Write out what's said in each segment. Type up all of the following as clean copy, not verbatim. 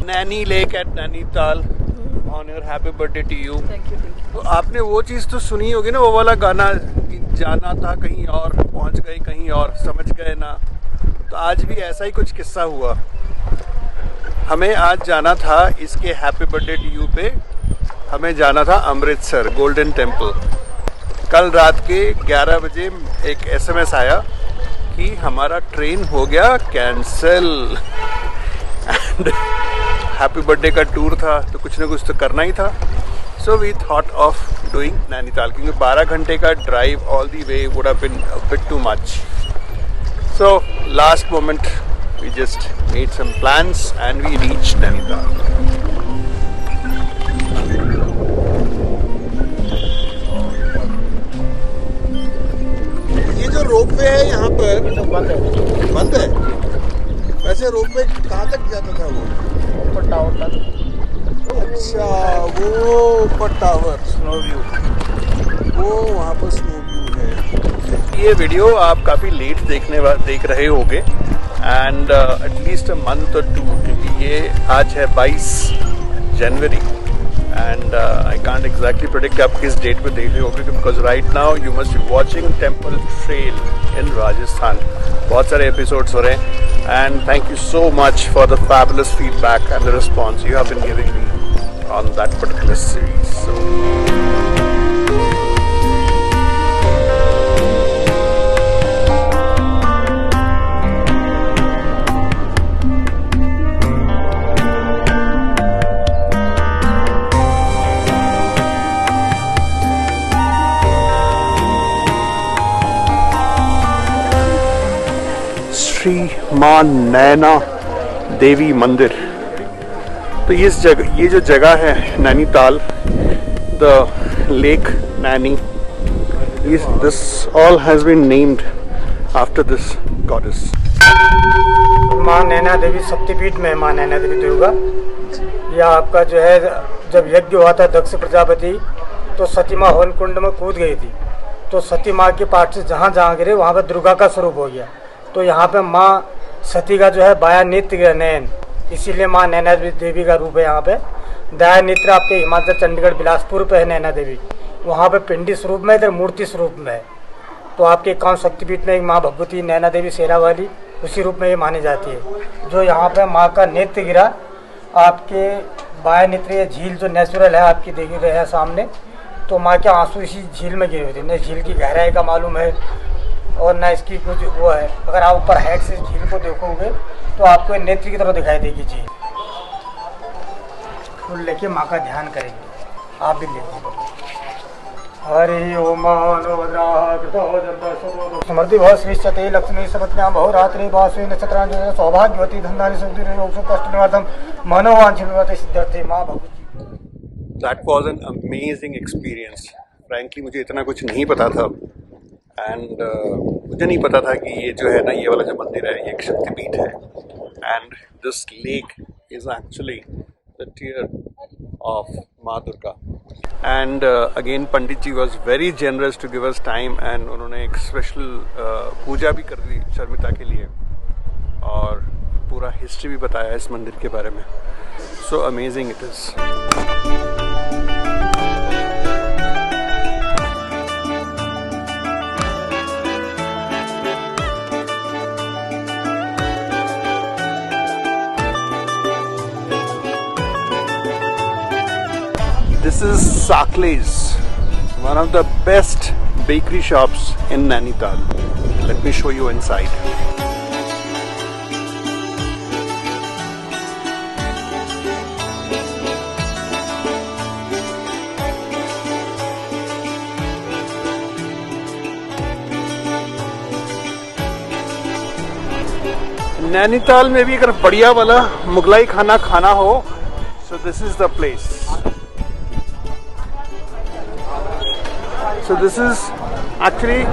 Naini lake at Nainital on your happy birthday to you. Thank you. तो आपने वो चीज़ तो सुनी होगी ना, वो वाला गाना कि जाना था कहीं और पहुंच गए कहीं और, समझ गए ना। तो आज भी ऐसा ही कुछ किस्सा हुआ। हमें आज जाना था इसके हैप्पी बर्थडे टू यू पे, हमें जाना था अमृतसर गोल्डन टेम्पल। कल रात के 11 बजे एक SMS आया कि हमारा ट्रेन हो गया कैंसिल एंड हैप्पी बर्थडे का टूर था तो कुछ ना कुछ तो करना ही था। So we thought of doing Nainital, क्योंकि 12 घंटे का drive all the way would have been a bit too much. So last moment we just made some plans and we reached Nainital. जो रोपवे है यहाँ पर बंद है। वैसे रोपवे कहाँ तक जाता था वो? ऊपर टावर तक। अच्छा, वो ऊपर टावर स्नो व्यू, वो वहाँ पर स्नो व्यू है। ये वीडियो आप काफ़ी लेट देख रहे होंगे एंड एटलीस्ट अ मंथ और 2, क्योंकि ये आज है 22 जनवरी and I can't exactly predict आप किस डेट पे देख रहे होगे, because right now you must be watching Temple Trail in Rajasthan। बहुत सारे एपिसोड्स हो रहे हैं and thank you so much for the fabulous feedback and the response you have been giving me on that particular series। So Shri मां नैना देवी मंदिर। तो ये जो जगह है Nainital, the lake Naini, this all has been named after this goddess. मां नैना देवी शक्तिपीठ में मां नैना देवी दुर्गा। यह आपका जो है, जब यज्ञ हुआ था दक्ष प्रजापति, तो सती माँ हवन कुंड में कूद गई थी, तो सती माँ के पाठ से जहाँ जहाँ गिरे वहाँ पर दुर्गा का स्वरूप हो गया। तो यहाँ पे माँ सती का जो है बाया नेत्र नयन, इसीलिए माँ नैना देवी का रूप है यहाँ पे। दाया नेत्र आपके हिमाचल चंडीगढ़ बिलासपुर पे है नैना देवी, वहाँ पे पिंडी स्वरूप में, इधर मूर्ति स्वरूप में है। तो आपके एकाउन शक्तिपीठ में एक माँ भगवती नैना देवी शेरा वाली, उसी रूप में ये मानी जाती है। जो यहाँ पे माँ का नेत्र गिरा, आपके बाया नेत्र ये झील जो नेचुरल है आपकी देख रहे हैं सामने, तो माँ के आंसू इसी झील में गिरे हुए थे। न झील की गहराई का मालूम है और ना इसकी कुछ वो है। अगर आप ऊपर हाइट से झील को देखोगे तो आपको नेत्र की तरह दिखाई देगी झील। फूल लेके माँ का ध्यान करेंगे, आप भी लेंगे। हरि ओम समृद्धि भव श्री सते लक्ष्मी सपत्न्यां बहुरात्रि वासु नक्षत्रांजलि सौभाग्यवती धन्धानि सुखदि योग कष्ट निवारणं मनोवांछित सिद्ध्यर्थे माँ Bhagwati. That was an amazing experience। Frankly मुझे इतना कुछ नहीं पता था एंड मुझे नहीं पता था कि ये जो है ना, ये वाला जो मंदिर है ये एक शक्तिपीठ है and this lake is actually the tear of Maa Durga. And again Pandit ji was very generous to give us time and उन्होंने एक स्पेशल पूजा भी कर दी शर्मिता के लिए और पूरा हिस्ट्री भी बताया इस मंदिर के बारे में। So amazing it is. This is Sakle's, one of the best bakery shops in Nainital. Let me show you inside. Nainital में भी अगर बढ़िया वाला मुगलाई खाना हो, so this is the place. So this is actually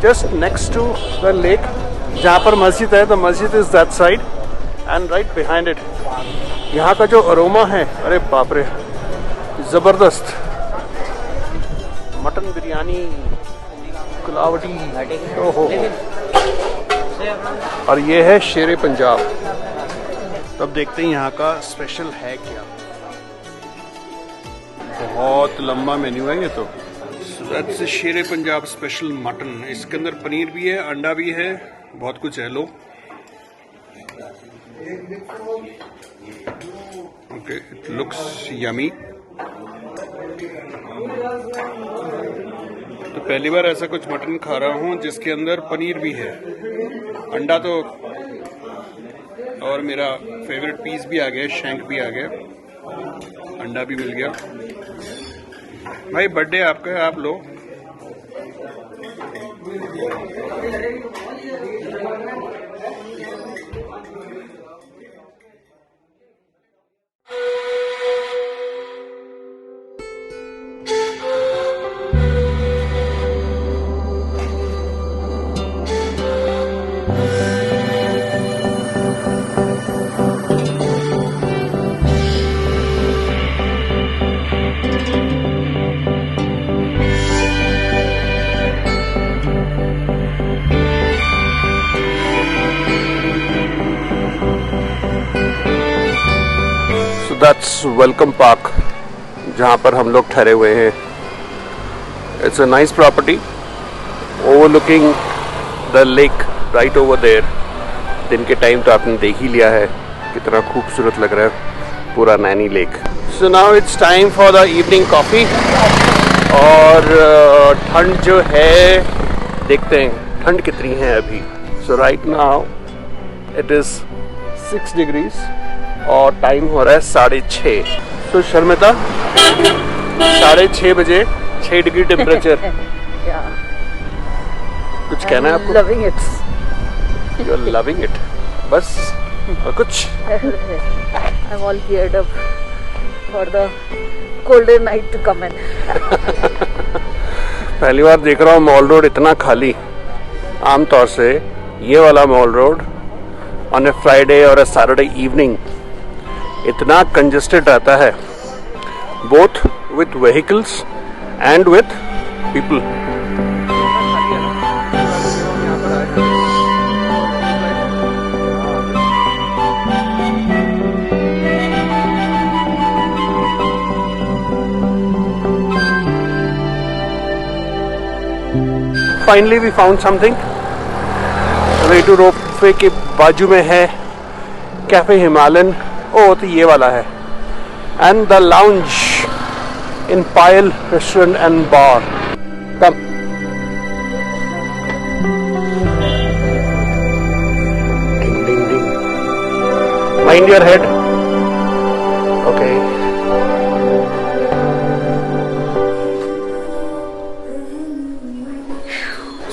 just next to the lake, जहाँ पर मस्जिद है। The मस्जिद is that side and right behind it। यहाँ का जो अरोमा है, अरे बाप रे, ज़बरदस्त। मटन बिरयानी, कुलावटी, ओहो। और ये है शेरे पंजाब। तो अब देखते हैं यहाँ का स्पेशल है क्या। बहुत लंबा मेन्यू है ये तो। That's Shere Punjab special mutton. इसके अंदर पनीर भी है, अंडा भी है, बहुत कुछ है। लो ओके, इट लुक्स यमी। तो पहली बार ऐसा कुछ मटन खा रहा हूँ जिसके अंदर पनीर भी है, अंडा तो, और मेरा फेवरेट पीस भी आ गया, शैंक भी आ गया, अंडा भी मिल गया। भाई बर्थडे आपका है, आप लो। दैट्स वेलकम पार्क जहाँ पर हम लोग ठहरे हुए हैं। It's a nice property overlooking the lake right over there. दिन के टाइम तो आपने देख ही लिया है कितना खूबसूरत लग रहा है पूरा Naini lake. So now it's time for the evening coffee. और ठंड जो है देखते हैं ठंड कितनी है अभी। So right now it is 6 degrees और टाइम हो रहा है 6:30। तो शर्मिता 6:30 बजे 6 डिग्री टेम्परेचर। कुछ कहना है आपको? Loving it. You are loving it, बस और कुछ? I am all geared up for the colder night to come in. पहली बार देख रहा हूँ मॉल रोड इतना खाली। आमतौर से ये वाला mall road on a Friday और ए सैटरडे इवनिंग इतना कंजेस्टेड रहता है, both with vehicles and with people. Finally we found something. रेटू रोपवे के बाजू में है कैफे हिमालयन। ओ तो ये वाला है। And the lounge in Payal restaurant and bar. Come ding ding ding. Mind your head. Okay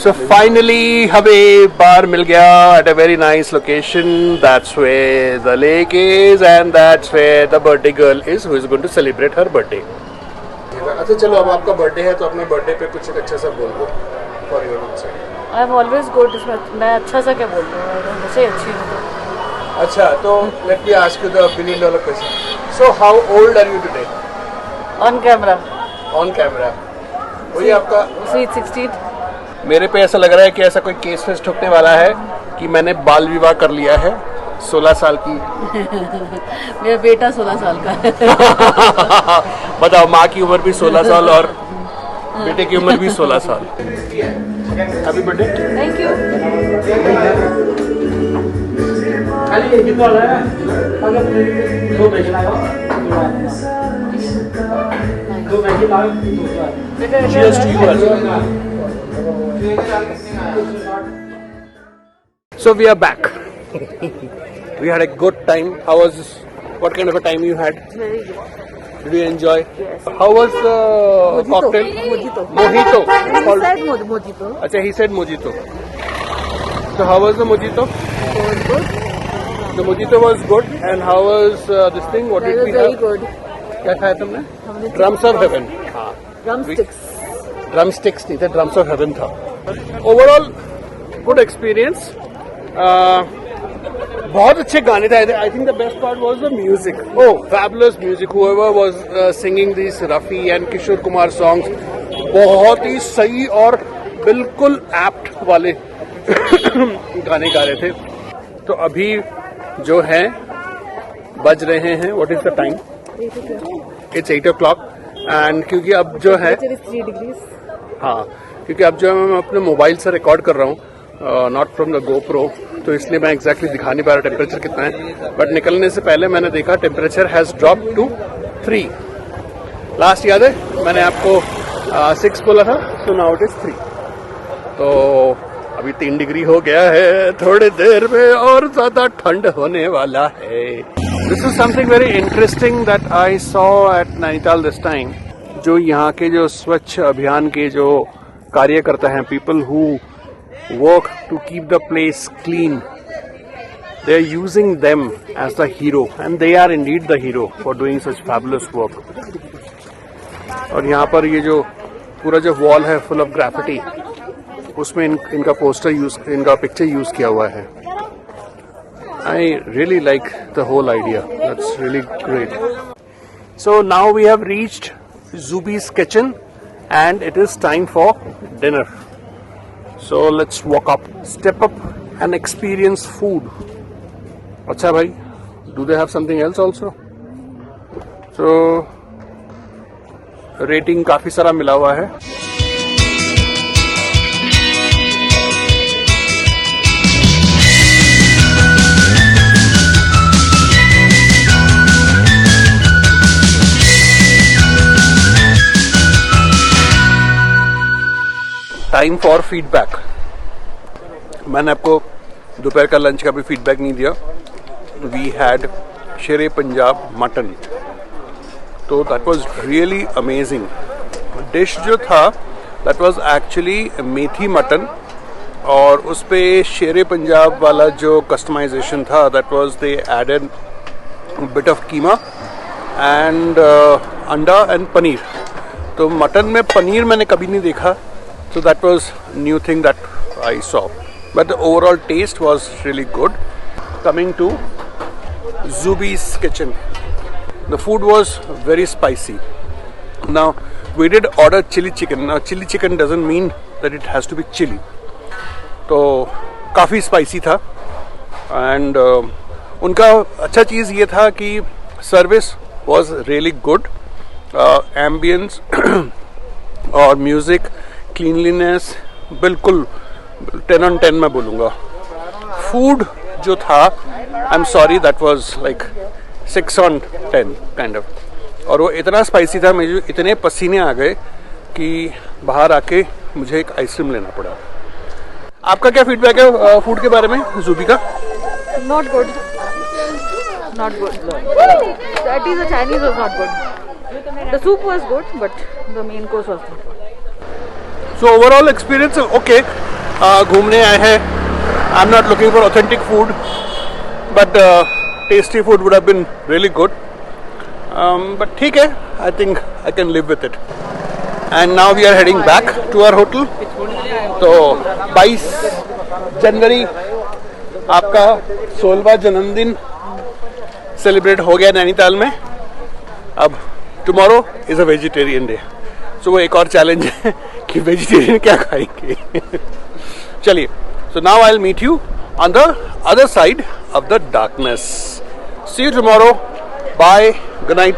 So finally हमें बार मिल गया at a very nice location. That's where the lake is and that's where the birthday girl is who is going to celebrate her birthday. अच्छा चलो अब आपका birthday है तो अपने birthday पे कुछ अच्छा सा बोल दो for your own sake. I am always good. इसमें मैं अच्छा सा क्या बोल रहा हूँ, वैसे अच्छी हूँ। अच्छा तो let me ask you the $1 billion question. So how old are you today? On camera On camera. वही आपका स्वीट 16। मेरे पे ऐसा लग रहा है कि ऐसा कोई केस फेस ठुकने वाला है कि मैंने बाल विवाह कर लिया है 16 साल की। मेरा बेटा 16 साल का है। बताओ, माँ की उम्र भी 16 साल और बेटे की उम्र भी 16 साल। Happy birthday. Thank you. Cheers to you as well. So we are back. We had a good time. How was this? What kind of a time you had? Very good. Did you enjoy? Yes. How was the cocktail? Mojito. Mojito. He Called- said mojito. Acha, he said mojito. So how was the mojito? It was good. The mojito was good. And how was this thing? What That did was we very have? good. क्या खाया तुमने? हमने Drums of Heaven. हाँ. Drumsticks. Drum sticks नहीं थे, drums of heaven था। Overall good experience. बहुत अच्छे गाने थे। I think the best part was the music. Oh fabulous music. However was singing this Rafi and Kishore Kumar songs बहुत ही सही और बिल्कुल एप्ट वाले गाने गा रहे थे। तो अभी जो है बज रहे हैं, what is the time? It's 8 o'clock and क्योंकि अब जो है हाँ, क्योंकि अब जो है मैं अपने मोबाइल से रिकॉर्ड कर रहा हूँ, नॉट फ्रॉम द GoPro, तो इसलिए मैं एग्जैक्टली दिखा नहीं पा रहा टेम्परेचर कितना है। बट निकलने से पहले मैंने देखा temperature has drop to 3। Last याद है मैंने आपको 6 बोला था, सो नाउ इट इज 3। तो अभी 3 डिग्री हो गया है, थोड़ी देर में और ज्यादा ठंड होने वाला है। This is something very interesting that I saw at Nainital this time. जो यहाँ के जो स्वच्छ अभियान के जो कार्यकर्ता हैं, people who work to keep the place clean, they are using them as the hero and they are indeed the hero for doing such fabulous work. और यहाँ पर ये जो पूरा जो वॉल है फुल ऑफ ग्राफिटी, उसमें इनका पोस्टर इनका पिक्चर यूज किया हुआ है। I really like the whole idea. That's really great. So now we have reached Zubi's kitchen and it is time for dinner. So let's walk up, step up and experience food. अच्छा भाई, do they have something else also? So rating काफी सारा मिला हुआ है। Time for feedback. मैंने आपको दोपहर का लंच का भी फीडबैक नहीं दिया। We had Shere Punjab mutton, तो that was really amazing. Dish जो था that was actually methi mutton, और उस पे शेरे पंजाब वाला जो कस्टमाइजेशन था that was they added bit of keema and anda and paneer. तो मटन में पनीर मैंने कभी नहीं देखा, so that was new thing that I saw, but the overall taste was really good. Coming to Zubi's kitchen, the food was very spicy. Now we did order chili chicken. Now chili chicken doesn't mean that it has to be chili, तो काफ़ी spicy था। And उनका अच्छा चीज़ ये था कि service was really good, ambience और music, cleanliness बिल्कुल 10 on 10 मैं बोलूँगा। फूड जो था, I am sorry, that was like 6 on 10 kind of, और वो इतना स्पाइसी था, मुझे इतने पसीने आ गए कि बाहर आके मुझे एक आइसक्रीम लेना पड़ा। आपका क्या फीडबैक है फूड के बारे में ज़ूबी का? Not good. Not good. At least the Chinese was not good. The soup was good, but the main course was not good. So overall experience okay. घूमने आए हैं. I'm not looking for authentic food, but tasty food would have been really good. But ठीक है, I think I can live with it. And now we are heading back to our hotel. तो 22 जनवरी आपका 16वां जन्मदिन celebrate हो गया नैनीताल में। अब tomorrow is a vegetarian day, so वो एक और चैलेंज है कि वेजिटेरियन क्या खाएंगे। चलिए, so now I will meet you on the other side of the darkness. See you tomorrow, bye, good night.